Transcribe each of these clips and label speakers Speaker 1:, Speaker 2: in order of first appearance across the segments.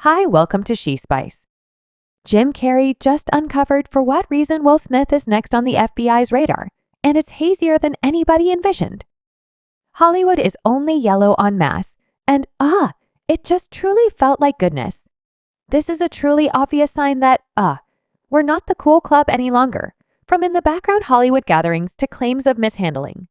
Speaker 1: Hi, welcome to She Spice. Jim Carrey just uncovered for what reason Will Smith is next on the FBI's radar, and it's hazier than anybody envisioned. Hollywood is only yellow en masse, and it just truly felt like goodness. This is a truly obvious sign that, we're not the cool club any longer, from in the background Hollywood gatherings to claims of mishandling.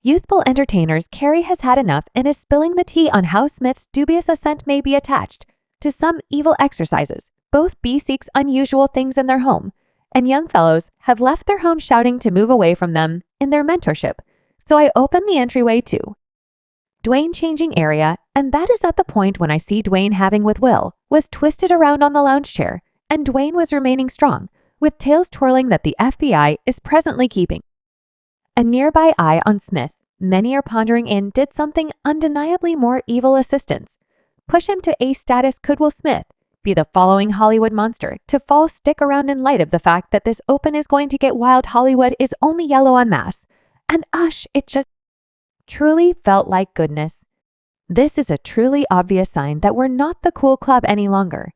Speaker 1: Youthful entertainers Carrey has had enough and is spilling the tea on how Smith's dubious ascent may be attached to some evil exercises. Both B seeks unusual things in their home, and young fellows have left their home shouting to move away from them in their mentorship, so I open the entryway to Dwayne changing area, and that is at the point when I see Dwayne having with Will was twisted around on the lounge chair, and Dwayne was remaining strong, with tails twirling that the FBI is presently keeping. A nearby eye on Smith, many are pondering in did something undeniably more evil assistance. Push him to ace status. Could Will Smith be the following Hollywood monster to fall stick around in light of the fact that this open is going to get wild? Hollywood is only yellow en masse, and it just truly felt like goodness. This is a truly obvious sign that we're not the cool club any longer.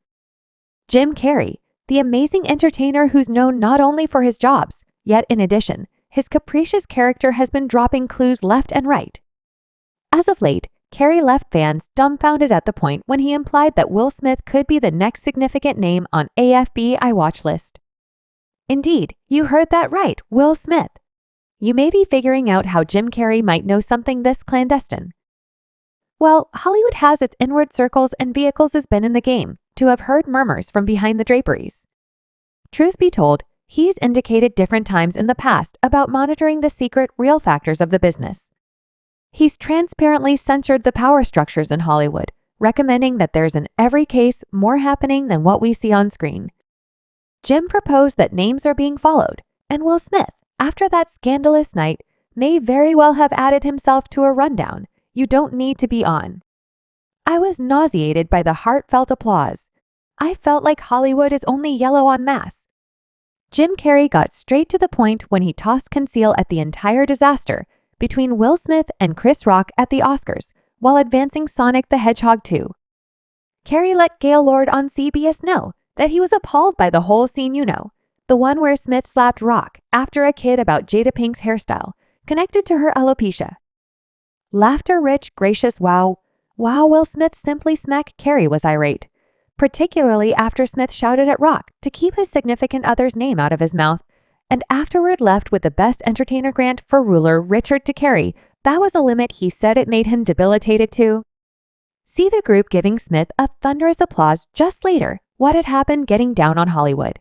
Speaker 1: Jim Carrey, the amazing entertainer who's known not only for his jobs, yet in addition, his capricious character has been dropping clues left and right. As of late, Carrey left fans dumbfounded at the point when he implied that Will Smith could be the next significant name on AFBI watch list. Indeed, you heard that right, Will Smith. You may be figuring out how Jim Carrey might know something this clandestine. Well, Hollywood has its inward circles and vehicles has been in the game to have heard murmurs from behind the draperies. Truth be told, he's indicated different times in the past about monitoring the secret real factors of the business. He's transparently censored the power structures in Hollywood, recommending that there's in every case more happening than what we see on screen. Jim proposed that names are being followed, and Will Smith, after that scandalous night, may very well have added himself to a rundown you don't need to be on. I was nauseated by the heartfelt applause. I felt like Hollywood is only yellow en masse. Jim Carrey got straight to the point when he tossed conceal at the entire disaster between Will Smith and Chris Rock at the Oscars while advancing Sonic the Hedgehog 2. Carrey let Gaylord on CBS know that he was appalled by the whole scene, the one where Smith slapped Rock after a kid about Jada Pink's hairstyle, connected to her alopecia. Laughter-rich, gracious wow, Will Smith simply smacked. Carrey was irate, particularly after Smith shouted at Rock to keep his significant other's name out of his mouth, and afterward left with the Best Entertainer grant for ruler Richard to Carrey. That was a limit he said it made him debilitated too. See the group giving Smith a thunderous applause just later. What had happened getting down on Hollywood?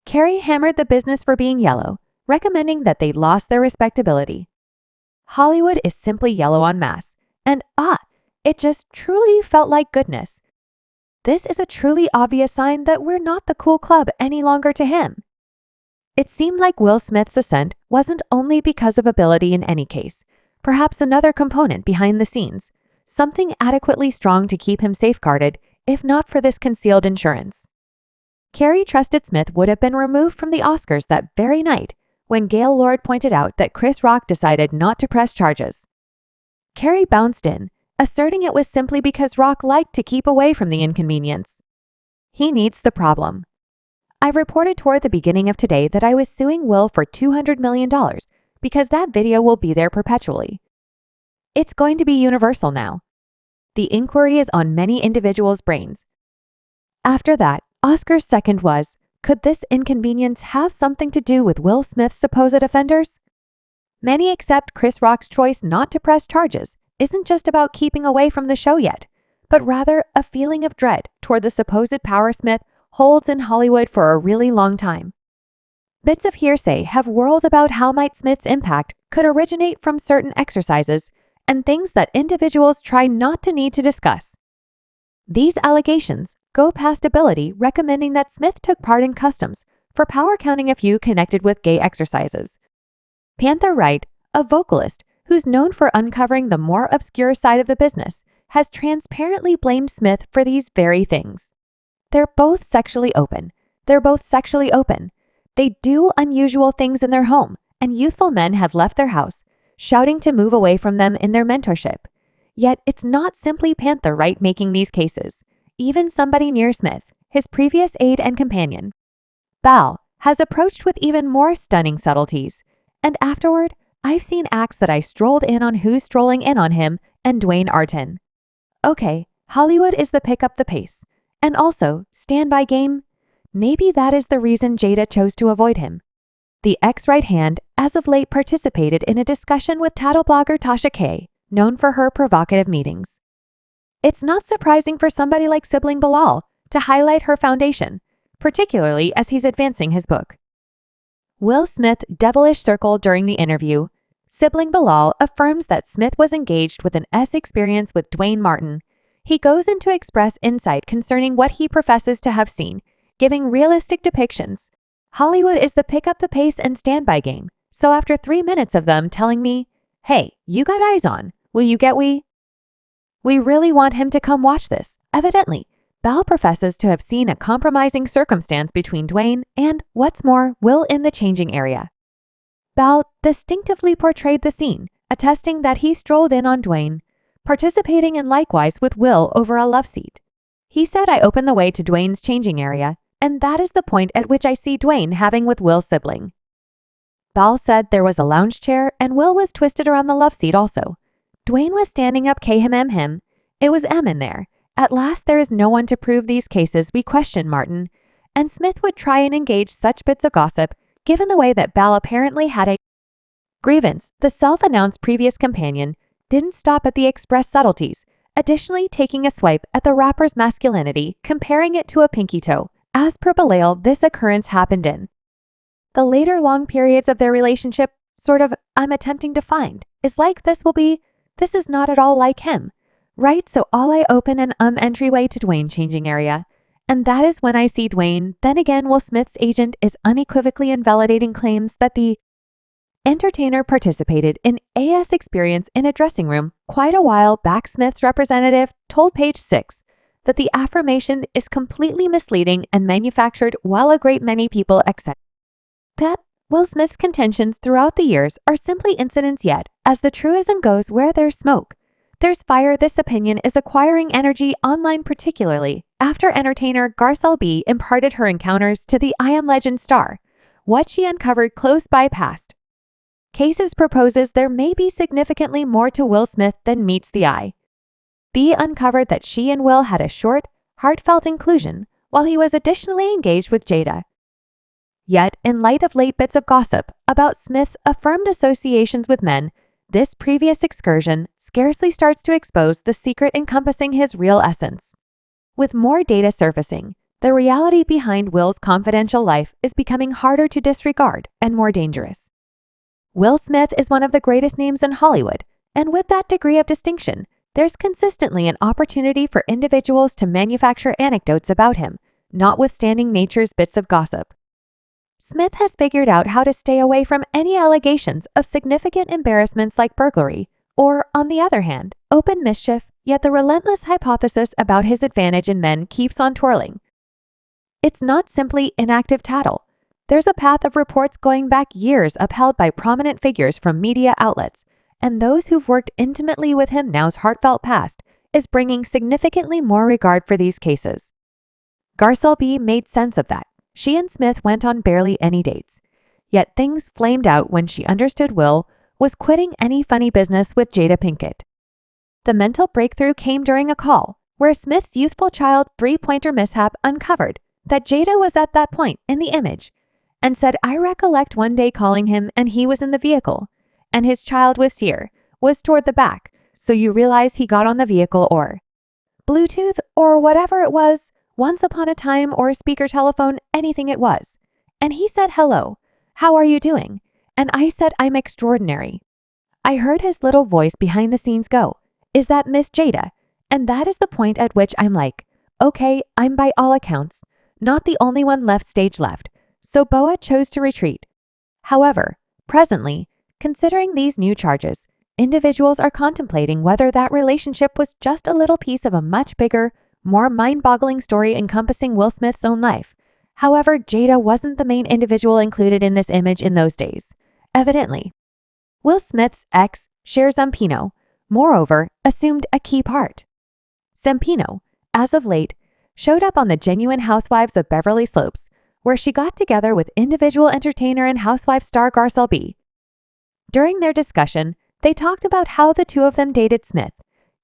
Speaker 1: Carrey hammered the business for being yellow, recommending that they lost their respectability. Hollywood is simply yellow en masse, and it just truly felt like goodness. This is a truly obvious sign that we're not the cool club any longer to him. It seemed like Will Smith's ascent wasn't only because of ability in any case, perhaps another component behind the scenes, something adequately strong to keep him safeguarded, if not for this concealed insurance. Carrey trusted Smith would have been removed from the Oscars that very night when Gaylord pointed out that Chris Rock decided not to press charges. Carrey bounced in, asserting it was simply because Rock liked to keep away from the inconvenience. He needs the problem. I reported toward the beginning of today that I was suing Will for $200 million because that video will be there perpetually. It's going to be universal now. The inquiry is on many individuals' brains. After that, Oscar's second was, could this inconvenience have something to do with Will Smith's supposed offenders? Many accept Chris Rock's choice not to press charges isn't just about keeping away from the show yet, but rather a feeling of dread toward the supposed power Smith holds in Hollywood for a really long time. Bits of hearsay have whirled about how might Smith's impact could originate from certain exercises and things that individuals try not to need to discuss. These allegations go past ability, recommending that Smith took part in customs for power counting a few connected with gay exercises. Panther Wright, a vocalist who's known for uncovering the more obscure side of the business, has transparently blamed Smith for these very things. They're both sexually open. They do unusual things in their home, and youthful men have left their house, shouting to move away from them in their mentorship. Yet it's not simply Panther Wright making these cases. even somebody near Smith, his previous aide and companion. Bal has approached with even more stunning subtleties, and afterward, I've seen acts that I strolled in on who's strolling in on him and Dwayne Artin. Okay, Hollywood is the pick up the pace. And also, standby game? Maybe that is the reason Jada chose to avoid him. The ex-right hand as of late participated in a discussion with tattle blogger Tasha K., known for her provocative meetings. It's not surprising for somebody like sibling Bilal to highlight her foundation, particularly as he's advancing his book. Will Smith devilish circle during the interview. Sibling Bilal affirms that Smith was engaged with an experience with Dwayne Martin. He goes in to express insight concerning what he professes to have seen, giving realistic depictions. Hollywood is the pick up the pace and standby game, so after 3 minutes of them telling me, hey, you got eyes on, will you get we really want him to come watch this. Evidently, Bal professes to have seen a compromising circumstance between Dwayne and, what's more, Will in the changing area. Bal distinctively portrayed the scene, attesting that he strolled in on Dwayne, participating in likewise with Will over a love seat. He said I opened the way to Dwayne's changing area, and that is the point at which I see Dwayne having with Will's sibling. Bal said there was a lounge chair and Will was twisted around the love seat also. Dwayne was standing up him. It was M in there. At last there is no one to prove these cases, we question Martin, and Smith would try and engage such bits of gossip, given the way that Bal apparently had a grievance. The self-announced previous companion didn't stop at the express subtleties, additionally taking a swipe at the rapper's masculinity, comparing it to a pinky toe. As per Bilal, this occurrence happened in the later long periods of their relationship, sort of, I'm attempting to find, is like this is not at all like him. Right, so all I open an entryway to Dwayne changing area. And that is when I see Dwayne. Then again, Will Smith's agent is unequivocally invalidating claims that the entertainer participated in AS experience in a dressing room quite a while back. Smith's representative told Page 6 that the affirmation is completely misleading and manufactured, while a great many people accept that Will Smith's contentions throughout the years are simply incidents, yet, as the truism goes, where there's smoke, there's fire. This opinion is acquiring energy online, particularly after entertainer Garcelle B imparted her encounters to the I Am Legend star. What she uncovered close by past cases proposes there may be significantly more to Will Smith than meets the eye. B uncovered that she and Will had a short, heartfelt inclusion, while he was additionally engaged with Jada. Yet, in light of late bits of gossip about Smith's affirmed associations with men, this previous excursion scarcely starts to expose the secret encompassing his real essence. With more data surfacing, the reality behind Will's confidential life is becoming harder to disregard and more dangerous. Will Smith is one of the greatest names in Hollywood, and with that degree of distinction, there's consistently an opportunity for individuals to manufacture anecdotes about him, notwithstanding nature's bits of gossip. Smith has figured out how to stay away from any allegations of significant embarrassments like burglary, or, on the other hand, open mischief, yet the relentless hypothesis about his advantage in men keeps on twirling. It's not simply inactive tattle. There's a path of reports going back years upheld by prominent figures from media outlets, and those who've worked intimately with him now's heartfelt past is bringing significantly more regard for these cases. Garcelle B made sense of that. She and Smith went on barely any dates. Yet things flamed out when she understood Will was quitting any funny business with Jada Pinkett. The mental breakthrough came during a call where Smith's youthful child three-pointer mishap uncovered that Jada was at that point in the image and said, I recollect one day calling him and he was in the vehicle and his child was toward the back, so you realize he got on the vehicle or Bluetooth or whatever it was, once upon a time, or a speaker telephone, anything it was. And he said, hello, how are you doing? And I said, I'm extraordinary. I heard his little voice behind the scenes go, is that Miss Jada? And that is the point at which I'm like, okay, I'm by all accounts not the only one left stage left, so Boa chose to retreat. However, presently, considering these new charges, individuals are contemplating whether that relationship was just a little piece of a much bigger, more mind-boggling story encompassing Will Smith's own life. However, Jada wasn't the main individual included in this image in those days. Evidently, Will Smith's ex, Cher Zampino, moreover, assumed a key part. Zampino, as of late, showed up on the Genuine Housewives of Beverly Slopes, where she got together with individual entertainer and housewife star Garcelle B. During their discussion, they talked about how the two of them dated Smith,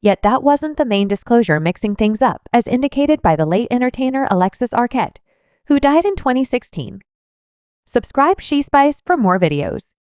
Speaker 1: yet that wasn't the main disclosure, mixing things up, as indicated by the late entertainer Alexis Arquette, who died in 2016. Subscribe She Spice for more videos.